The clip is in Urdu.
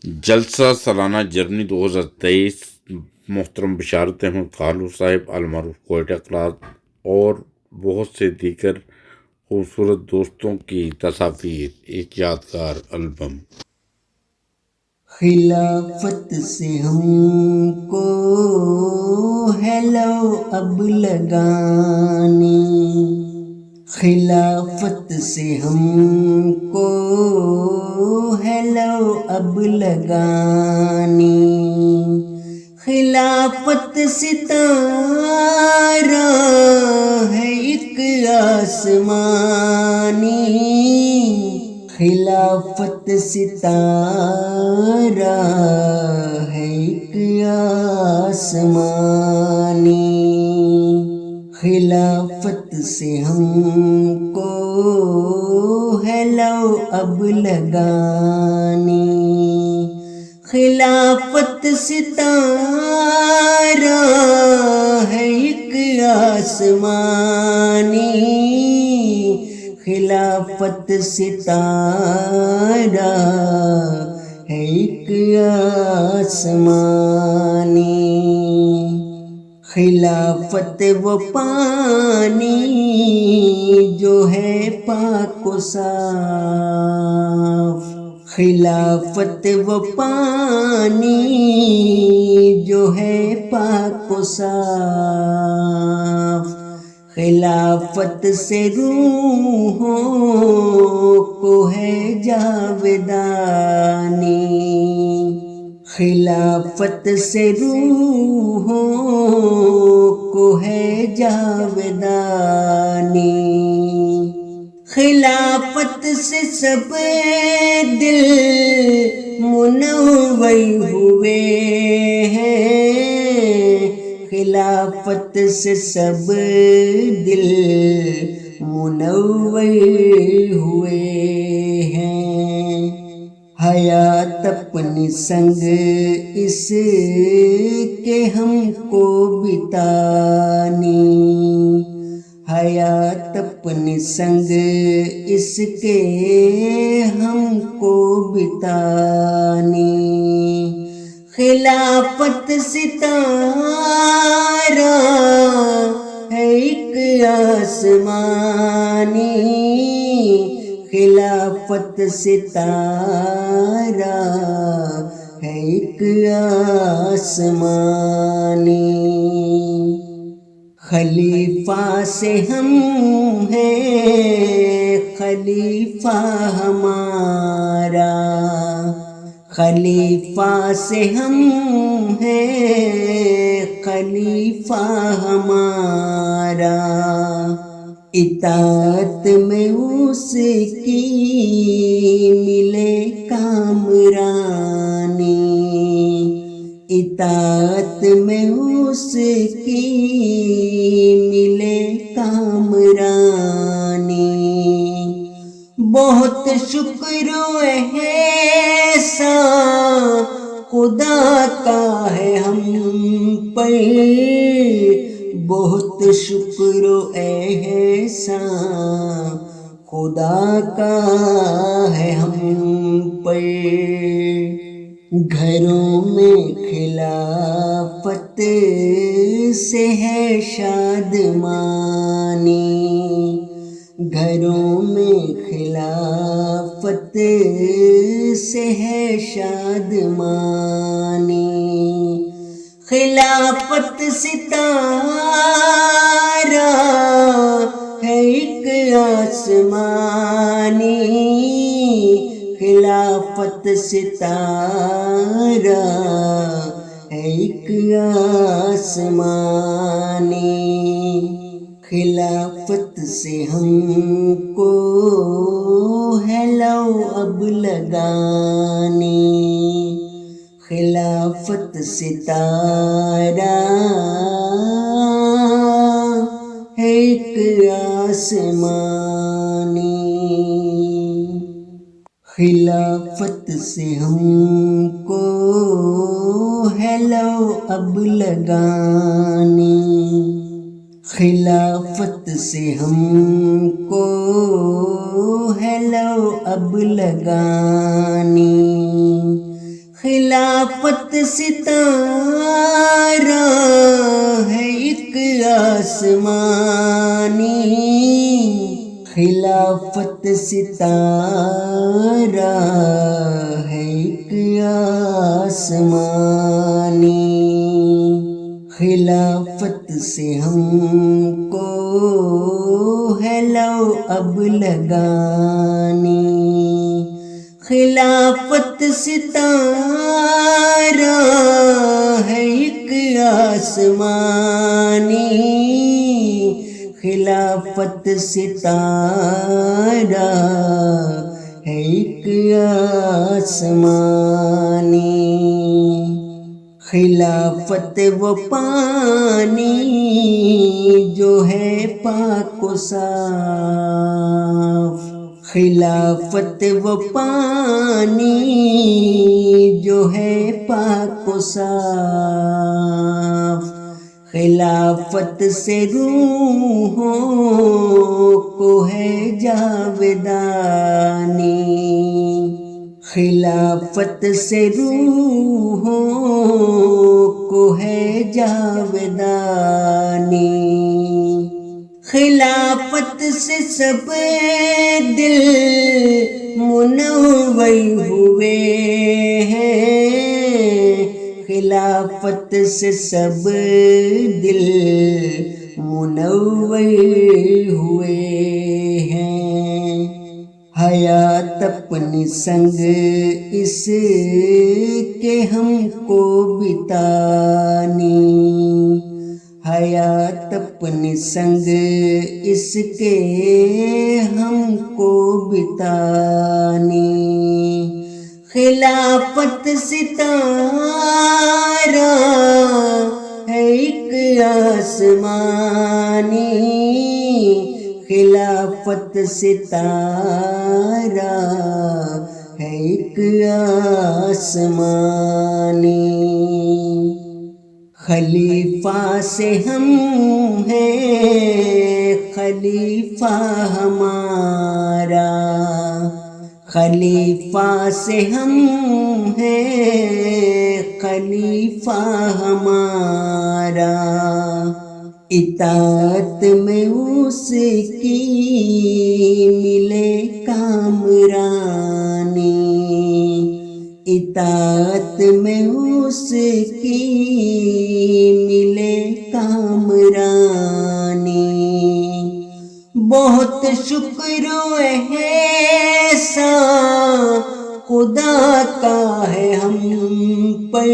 جلسہ سالانہ جرمنی 2023 محترم بشارت احمد خالو صاحب المعروف کوئٹہ کلاس اور بہت سے دیگر خوبصورت دوستوں کی تصاویر، ایک یادگار البم۔ خلافت سے ہم کو ہے لو اب لگانی، خلافت سے ہم کو ہے لو اب لگانی، خلافت ستارہ ہے ایک آسمانی، خلافت ستارہ ہے ایک آسمانی، خلافت سے ہم کو ہے لو اب لگانی، خلافت ستارہ ہے ایک آسمانی، خلافت ستارہ ہے ایک آسمانی، خلافت وہ پانی جو ہے پاک و صاف، خلافت وہ پانی جو ہے پاک و صاف، خلافت سے روحوں کو ہے جاودانی، خلافت سے روحوں کو ہے جاودانی، خلافت سے سب دل منور ہوئے ہیں، خلافت سے سب دل منور ہوئے ہیں، حیات اپنی سنگ اس کے ہم کو بتانی، حیات اپنی سنگ اس کے ہم کو بتانی، خلافت ستارہ ہے ایک آسمانی، خلافت ستارہ ہے ایک آسمانی، خلیفہ سے ہم ہیں خلیفہ ہمارا، خلیفہ سے ہم ہیں خلیفہ ہمارا، اطاعت میں اس کی ملے کامرانی، اطاعت میں اس کی ملے کامرانی، بہت شکر و احسان خدا کا ہے ہم پر، بہت شکر و احسان خدا کا ہے ہم پر، گھروں میں خلافت سے ہے شادمانی، گھروں میں خلافت سے ہے شادمانی، خلافت ستارہ ہے ایک آسمانی، خلافت ستارہ ہے ایک آسمانی، خلافت سے ہم کو ہے لو اب لگانی، خلافت ستارہ ہے ایک آسمانی، خلافت سے ہم کو ہے لو اب لگانی، خلافت سے ہم کو ہے لو اب لگانی، خلافت ستارہ ہے ایک آسمانی، خلافت ستارہ ہے ایک آسمانی، خلافت سے ہم کو ہے لو اب لگانی، خلافت ستارہ ہے ایک آسمانی، خلافت ستارہ ہے ایک آسمانی، خلافت وہ پانی جو ہے پاک و صاف، خلافت وہ پانی جو ہے پاک و صاف، خلافت سے روحوں کو ہے جاودانی، خلافت سے روحوں کو ہے جاودانی، خلافت سے سب دل منور ہوئے ہیں، خلافت سے سب دل منور ہوئے ہیں، حیات اپنی سنگ اس کے ہم کو بتانی، حیات اپنی سنگ اس کے ہم کو بتانی، خلافت ستارہ ہے ایک آسمانی، خلافت ستارہ ہے ایک آسمانی، خلیفہ سے ہم ہیں خلیفہ ہمارا، خلیفہ سے ہم ہیں خلیفہ ہمارا، اطاعت میں اس کی ملے کامرانی، اطاعت میں اس کی ملے کامرانی، بہت شکر و احسان خدا کا ہے ہم پر،